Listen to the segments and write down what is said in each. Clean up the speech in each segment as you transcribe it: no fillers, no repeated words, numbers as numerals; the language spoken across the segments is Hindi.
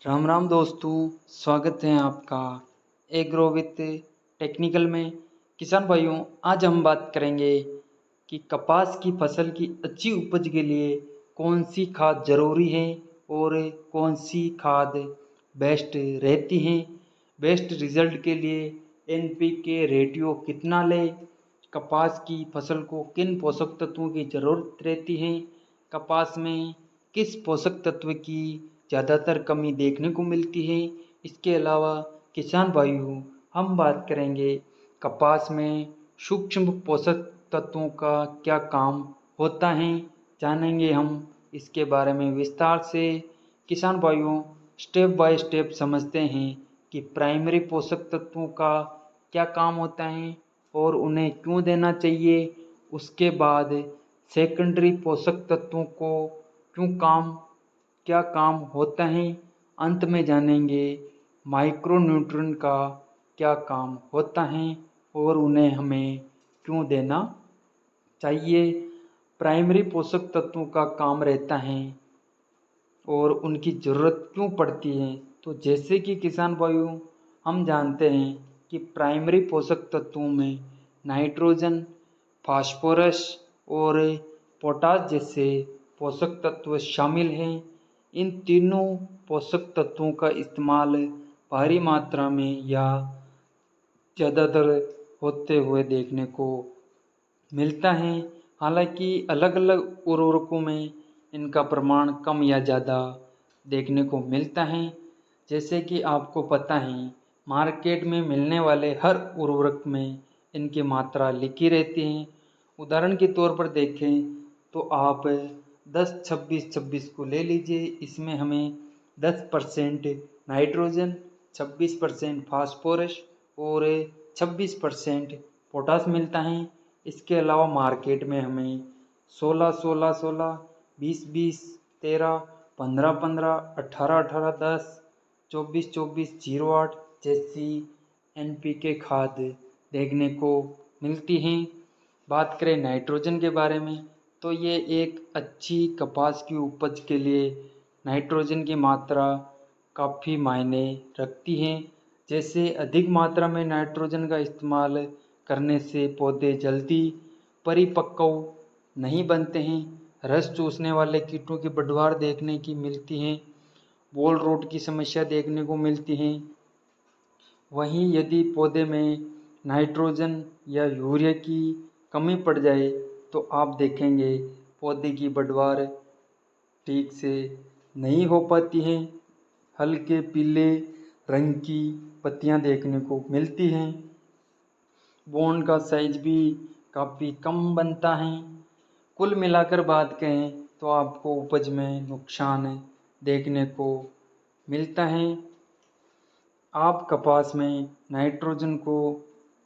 राम राम दोस्तों, स्वागत है आपका एग्रो विथ टेक्निकल में। किसान भाइयों, आज हम बात करेंगे कि कपास की फसल की अच्छी उपज के लिए कौन सी खाद जरूरी है और कौन सी खाद बेस्ट रहती है। बेस्ट रिजल्ट के लिए एनपीके रेटियो कितना ले, कपास की फसल को किन पोषक तत्वों की ज़रूरत रहती है, कपास में किस पोषक तत्व की ज़्यादातर कमी देखने को मिलती है। इसके अलावा किसान भाइयों, हम बात करेंगे कपास में सूक्ष्म पोषक तत्वों का क्या काम होता है, जानेंगे हम इसके बारे में विस्तार से। किसान भाइयों, स्टेप बाय स्टेप समझते हैं कि प्राइमरी पोषक तत्वों का क्या काम होता है और उन्हें क्यों देना चाहिए। उसके बाद सेकेंडरी पोषक तत्वों को क्या काम होता है। अंत में जानेंगे माइक्रोन्यूट्रिएंट का क्या काम होता है और उन्हें हमें क्यों देना चाहिए। प्राइमरी पोषक तत्वों का काम रहता है और उनकी ज़रूरत क्यों पड़ती है। तो जैसे कि किसान भाइयों, हम जानते हैं कि प्राइमरी पोषक तत्वों में नाइट्रोजन, फास्फोरस और पोटास जैसे पोषक तत्व शामिल हैं। इन तीनों पोषक तत्वों का इस्तेमाल भारी मात्रा में या ज़्यादातर होते हुए देखने को मिलता है। हालांकि अलग अलग उर्वरकों में इनका प्रमाण कम या ज़्यादा देखने को मिलता है। जैसे कि आपको पता है, मार्केट में मिलने वाले हर उर्वरक में इनकी मात्रा लिखी रहती है। उदाहरण के तौर पर देखें तो आप 10-26-26 को ले लीजिए। इसमें हमें 10% नाइट्रोजन, 26% फास्फोरस और 26% पोटास मिलता है। इसके अलावा मार्केट में हमें 16-16-16, 20-20, 13, 15-15, 18-18, 10, 24-24, 08 जैसी एनपीके खाद देखने को मिलती हैं। बात करें नाइट्रोजन के बारे में, तो ये एक अच्छी कपास की उपज के लिए नाइट्रोजन की मात्रा काफ़ी मायने रखती है। जैसे अधिक मात्रा में नाइट्रोजन का इस्तेमाल करने से पौधे जल्दी परिपक्व नहीं बनते हैं, रस चूसने वाले कीटों की बढ़वार देखने की मिलती है, बोल रोट की समस्या देखने को मिलती है। वहीं यदि पौधे में नाइट्रोजन या यूरिया की कमी पड़ जाए तो आप देखेंगे पौधे की बढ़वार ठीक से नहीं हो पाती है, हल्के पीले रंग की पत्तियां देखने को मिलती हैं, बॉन्ड का साइज भी काफ़ी कम बनता है। कुल मिलाकर बात कहें तो आपको उपज में नुकसान देखने को मिलता है। आप कपास में नाइट्रोजन को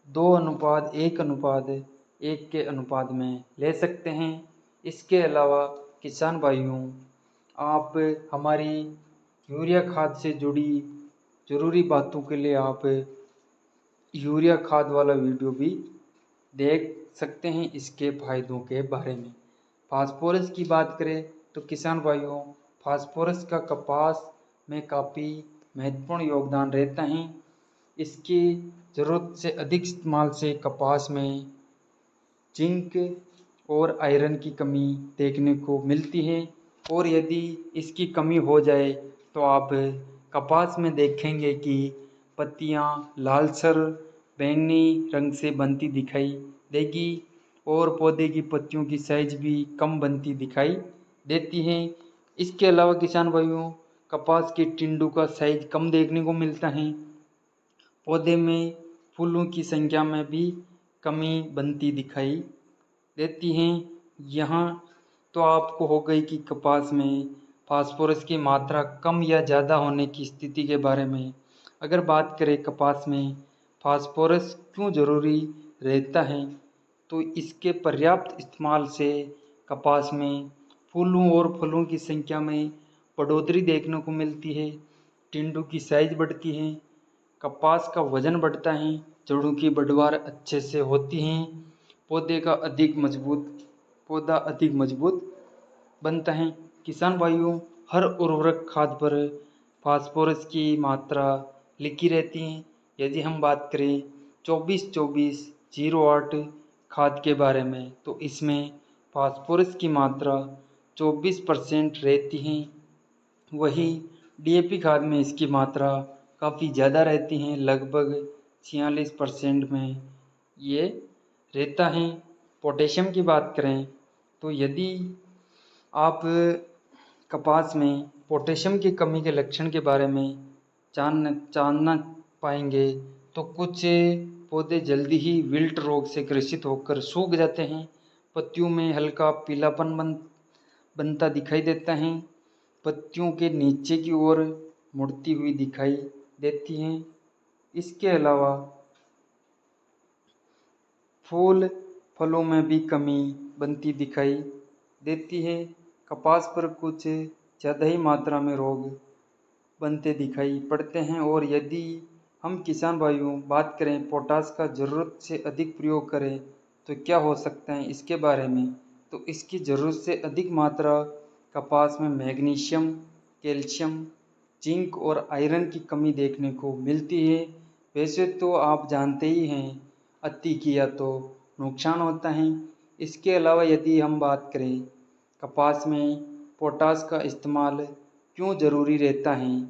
2:1:1 के अनुपात में ले सकते हैं। इसके अलावा किसान भाइयों, आप हमारी यूरिया खाद से जुड़ी ज़रूरी बातों के लिए आप यूरिया खाद वाला वीडियो भी देख सकते हैं इसके फायदों के बारे में। फास्फोरस की बात करें तो किसान भाइयों, फास्फोरस का कपास में काफ़ी महत्वपूर्ण योगदान रहता है। इसकी ज़रूरत से अधिक इस्तेमाल से कपास में जिंक और आयरन की कमी देखने को मिलती है और यदि इसकी कमी हो जाए तो आप कपास में देखेंगे कि पत्तियां लालसर बैंगनी रंग से बनती दिखाई देगी और पौधे की पत्तियों की साइज भी कम बनती दिखाई देती है। इसके अलावा किसान भाइयों, कपास के टिंडों का साइज कम देखने को मिलता है, पौधे में फूलों की संख्या में भी कमी बनती दिखाई देती हैं। यहाँ तो आपको हो गई कि कपास में फास्फोरस की मात्रा कम या ज़्यादा होने की स्थिति के बारे में। अगर बात करें कपास में फास्फोरस क्यों ज़रूरी रहता है, तो इसके पर्याप्त इस्तेमाल से कपास में फूलों और फलों की संख्या में बढ़ोतरी देखने को मिलती है, टिंडों की साइज बढ़ती है, कपास का वजन बढ़ता है, जड़ों की बढ़वार अच्छे से होती हैं, पौधा अधिक मजबूत बनता है। किसान भाइयों, हर उर्वरक खाद पर फास्फोरस की मात्रा लिखी रहती है। यदि हम बात करें 24-24-08 खाद के बारे में, तो इसमें फास्फोरस की मात्रा 24% रहती है। वही डीएपी खाद में इसकी मात्रा काफ़ी ज़्यादा रहती है, लगभग 46% में ये रहता है। पोटेशियम की बात करें तो यदि आप कपास में पोटेशियम की कमी के लक्षण के बारे में जानना पाएंगे तो कुछ पौधे जल्दी ही विल्ट रोग से ग्रसित होकर सूख जाते हैं। पत्तियों में हल्का पीलापन बनता दिखाई देता है। पत्तियों के नीचे की ओर मुड़ती हुई दिखाई देती हैं। इसके अलावा फलों में भी कमी बनती दिखाई देती है। कपास पर कुछ ज़्यादा ही मात्रा में रोग बनते दिखाई पड़ते हैं। और यदि हम किसान भाइयों बात करें पोटास का ज़रूरत से अधिक प्रयोग करें तो क्या हो सकता है इसके बारे में, तो इसकी ज़रूरत से अधिक मात्रा कपास में मैग्नीशियम, कैल्शियम, जिंक और आयरन की कमी देखने को मिलती है। वैसे तो आप जानते ही हैं अति किया तो नुकसान होता है। इसके अलावा यदि हम बात करें कपास में पोटास का इस्तेमाल क्यों ज़रूरी रहता है,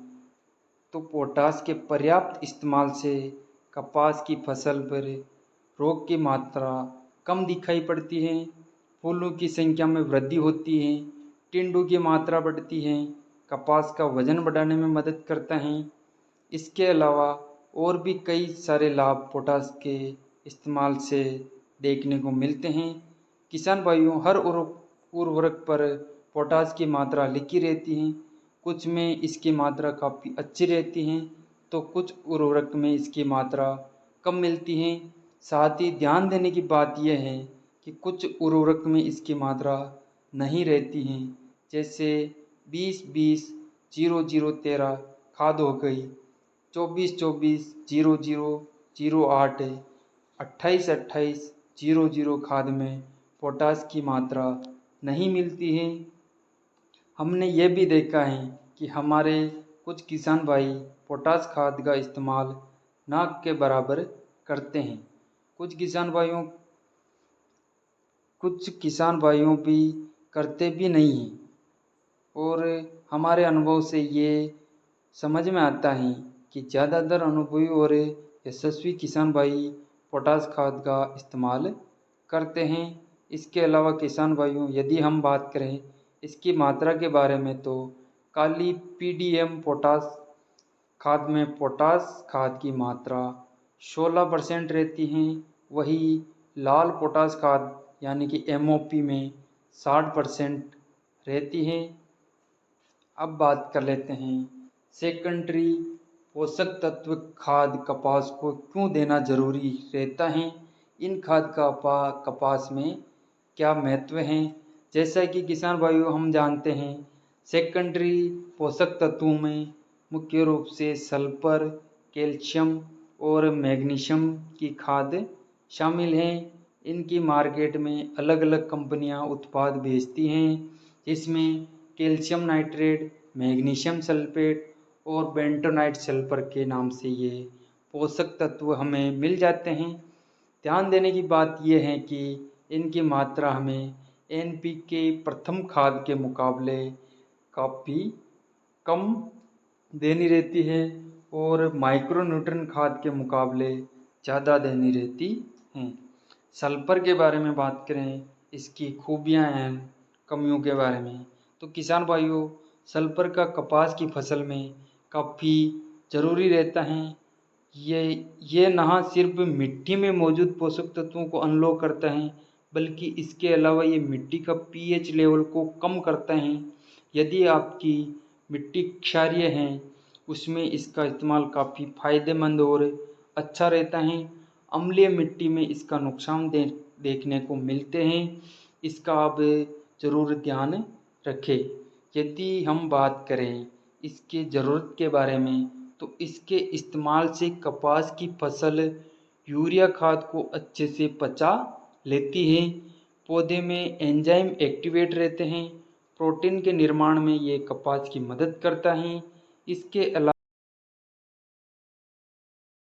तो पोटास के पर्याप्त इस्तेमाल से कपास की फसल पर रोग की मात्रा कम दिखाई पड़ती है, फूलों की संख्या में वृद्धि होती है, टिंडों की मात्रा बढ़ती है, कपास का वजन बढ़ाने में मदद करता है। इसके अलावा और भी कई सारे लाभ पोटास के इस्तेमाल से देखने को मिलते हैं। किसान भाइयों हर उर्वरक पर पोटास की मात्रा लिखी रहती है। कुछ में इसकी मात्रा काफ़ी अच्छी रहती है तो कुछ उर्वरक में इसकी मात्रा कम मिलती है। साथ ही ध्यान देने की बात यह है कि कुछ उर्वरक में इसकी मात्रा नहीं रहती है, जैसे 20-20-00-13 खाद हो गई, 24-24-00-08, 28-28-00 खाद में पोटास की मात्रा नहीं मिलती है। हमने ये भी देखा है कि हमारे कुछ किसान भाई पोटास खाद का इस्तेमाल ना के बराबर करते हैं। कुछ किसान भाइयों भी करते भी नहीं हैं। और हमारे अनुभव से ये समझ में आता है कि ज़्यादातर अनुभवी और यशस्वी किसान भाई पोटास खाद का इस्तेमाल करते हैं। इसके अलावा किसान भाइयों यदि हम बात करें इसकी मात्रा के बारे में, तो काली पीडीएम पोटास खाद में पोटास खाद की मात्रा 16% रहती है। वही लाल पोटास खाद यानी कि एमओपी में 60% रहती है। अब बात कर लेते हैं सेकेंडरी पोषक तत्व खाद कपास को क्यों देना जरूरी रहता है। इन खाद का कपास में क्या महत्व है। जैसा कि किसान भाइयों हम जानते हैं सेकेंडरी पोषक तत्वों में मुख्य रूप से सल्फर, कैल्शियम और मैग्नीशियम की खाद शामिल हैं। इनकी मार्केट में अलग अलग कंपनियां उत्पाद बेचती हैं, जिसमें कैल्शियम नाइट्रेट, मैग्नीशियम सल्फेट और बेंटोनाइट सल्फर के नाम से ये पोषक तत्व हमें मिल जाते हैं। ध्यान देने की बात यह है कि इनकी मात्रा हमें एनपीके प्रथम खाद के मुकाबले काफ़ी कम देनी रहती है और माइक्रोन्यूट्रिएंट खाद के मुकाबले ज़्यादा देनी रहती हैं। सल्फर के बारे में बात करें, इसकी खूबियां हैं कमियों के बारे में, तो किसान भाइयों सल्फर का कपास की फसल में काफ़ी ज़रूरी रहता है। ये न सिर्फ मिट्टी में मौजूद पोषक तत्वों को अनलॉक करता है, बल्कि इसके अलावा ये मिट्टी का पीएच लेवल को कम करता है। यदि आपकी मिट्टी क्षारीय है उसमें इसका इस्तेमाल काफ़ी फायदेमंद और अच्छा रहता है। अम्लीय मिट्टी में इसका नुकसान देखने को मिलते हैं। इसका आप ज़रूर ध्यान रखें। यदि हम बात करें इसके ज़रूरत के बारे में, तो इसके इस्तेमाल से कपास की फसल यूरिया खाद को अच्छे से पचा लेती है। पौधे में एंजाइम एक्टिवेट रहते हैं, प्रोटीन के निर्माण में ये कपास की मदद करता है। इसके अलावा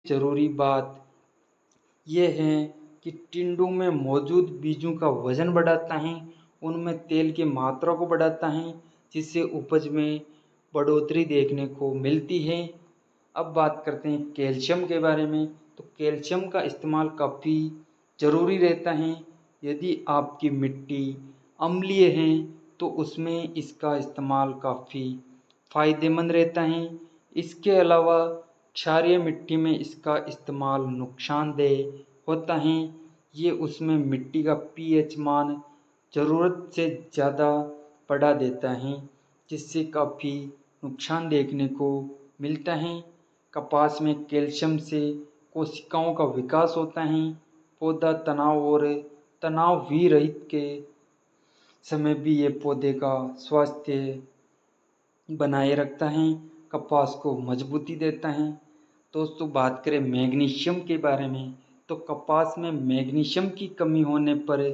ज़रूरी बात यह है कि टिंडों में मौजूद बीजों का वजन बढ़ाता है, उनमें तेल की मात्रा को बढ़ाता है, जिससे उपज में बढ़ोतरी देखने को मिलती है। अब बात करते हैं कैल्शियम के बारे में। तो कैल्शियम का इस्तेमाल काफ़ी ज़रूरी रहता है। यदि आपकी मिट्टी अम्लीय है तो उसमें इसका इस्तेमाल काफ़ी फ़ायदेमंद रहता है। इसके अलावा क्षारीय मिट्टी में इसका इस्तेमाल नुकसानदेह होता है। ये उसमें मिट्टी का पीएच मान ज़रूरत से ज़्यादा बढ़ा देता है, जिससे काफ़ी नुकसान देखने को मिलता है। कपास में कैल्शियम से कोशिकाओं का विकास होता है। पौधा तनाव और तनाव विरहित के समय भी ये पौधे का स्वास्थ्य बनाए रखता है, कपास को मजबूती देता है। दोस्तों बात करें मैग्नीशियम के बारे में, तो कपास में मैग्नीशियम की कमी होने पर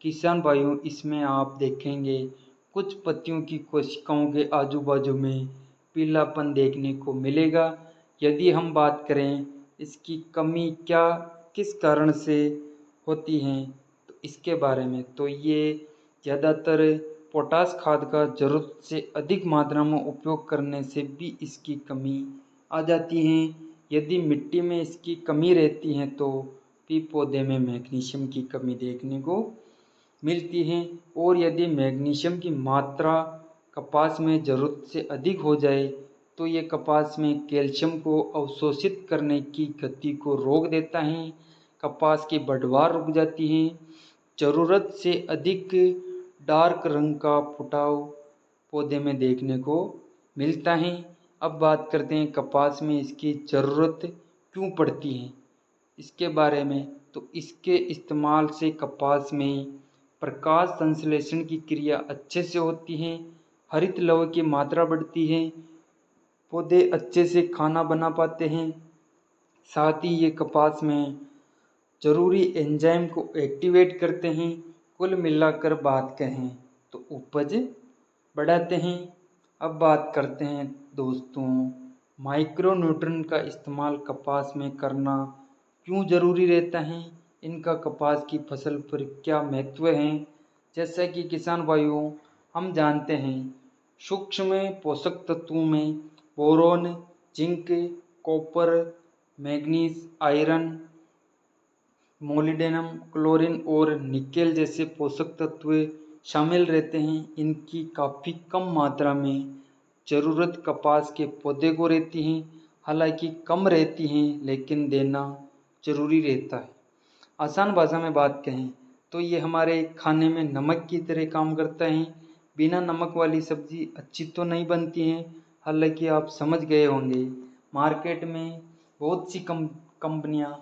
किसान भाइयों इसमें आप देखेंगे कुछ पत्तियों की कोशिकाओं के आजू बाजू में पीलापन देखने को मिलेगा। यदि हम बात करें इसकी कमी क्या किस कारण से होती है तो इसके बारे में, तो ये ज़्यादातर पोटास खाद का ज़रूरत से अधिक मात्रा में उपयोग करने से भी इसकी कमी आ जाती है। यदि मिट्टी में इसकी कमी रहती है तो भी पौधे में मैग्नीशियम की कमी देखने को मिलती है। और यदि मैग्नीशियम की मात्रा कपास में ज़रूरत से अधिक हो जाए तो ये कपास में कैल्शियम को अवशोषित करने की गति को रोक देता है, कपास की पैदावार रुक जाती है, ज़रूरत से अधिक डार्क रंग का फुटाव पौधे में देखने को मिलता है। अब बात करते हैं कपास में इसकी ज़रूरत क्यों पड़ती है इसके बारे में, तो इसके इस्तेमाल से कपास में प्रकाश संश्लेषण की क्रिया अच्छे से होती है, हरित लवण की मात्रा बढ़ती है, पौधे अच्छे से खाना बना पाते हैं। साथ ही ये कपास में ज़रूरी एंजाइम को एक्टिवेट करते हैं। कुल मिलाकर बात कहें तो उपज बढ़ाते हैं। अब बात करते हैं दोस्तों माइक्रो न्यूट्रिएंट का इस्तेमाल कपास में करना क्यों ज़रूरी रहता है, इनका कपास की फसल पर क्या महत्व है। जैसा कि किसान भाइयों हम जानते हैं सूक्ष्म पोषक तत्वों में boron, zinc, copper, manganese, iron, molybdenum, chlorine और निकेल जैसे पोषक तत्व शामिल रहते हैं। इनकी काफ़ी कम मात्रा में ज़रूरत कपास के पौधे को रहती है। हालांकि कम रहती हैं लेकिन देना ज़रूरी रहता है। आसान भाषा में बात कहें तो ये हमारे खाने में नमक की तरह काम करता है। बिना नमक वाली सब्ज़ी अच्छी तो नहीं बनती है। हालांकि आप समझ गए होंगे मार्केट में बहुत सी कंपनियां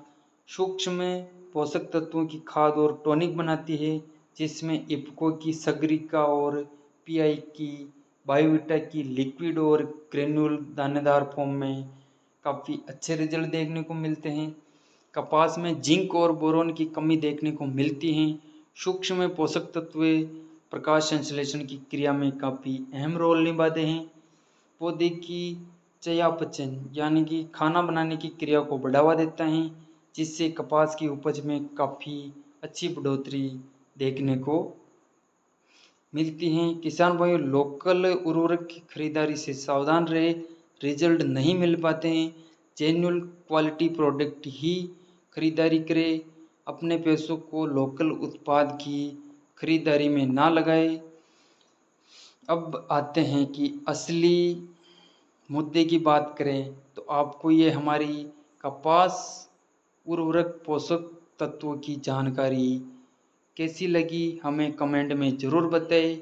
सूक्ष्म पोषक तत्वों की खाद और टॉनिक बनाती है, जिसमें इफ्को की सगरिका और पीआई की बायोविटा की लिक्विड और ग्रेन्यूल दानेदार फॉर्म में काफ़ी अच्छे रिजल्ट देखने को मिलते हैं। कपास में जिंक और बोरोन की कमी देखने को मिलती है। सूक्ष्म पोषक तत्व प्रकाश संश्लेषण की क्रिया में काफ़ी अहम रोल निभाते हैं। पौधे की चयापचय यानी कि खाना बनाने की क्रिया को बढ़ावा देता है, जिससे कपास की उपज में काफ़ी अच्छी बढ़ोतरी देखने को मिलती हैं। किसान भाइयों लोकल उर्वरक की खरीदारी से सावधान रहे, रिजल्ट नहीं मिल पाते हैं। जेन्युइन क्वालिटी प्रोडक्ट ही खरीदारी करें, अपने पैसों को लोकल उत्पाद की खरीदारी में ना लगाए। अब आते हैं कि असली मुद्दे की बात करें तो आपको ये हमारी कपास उर्वरक पोषक तत्वों की जानकारी कैसी लगी हमें कमेंट में ज़रूर बताएं।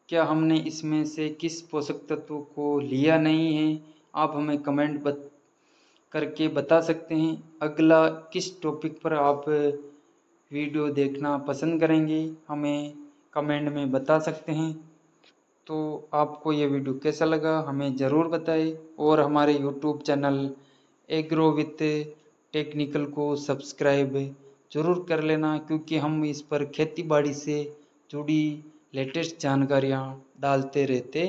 क्या हमने इसमें से किस पोषक तत्व को लिया नहीं है आप हमें कमेंट करके बता सकते हैं। अगला किस टॉपिक पर आप वीडियो देखना पसंद करेंगे हमें कमेंट में बता सकते हैं। तो आपको ये वीडियो कैसा लगा हमें ज़रूर बताएं और हमारे YouTube channel agro with technical को सब्सक्राइब ज़रूर कर लेना, क्योंकि हम इस पर खेती बाड़ी से जुड़ी लेटेस्ट जानकारियाँ डालते रहते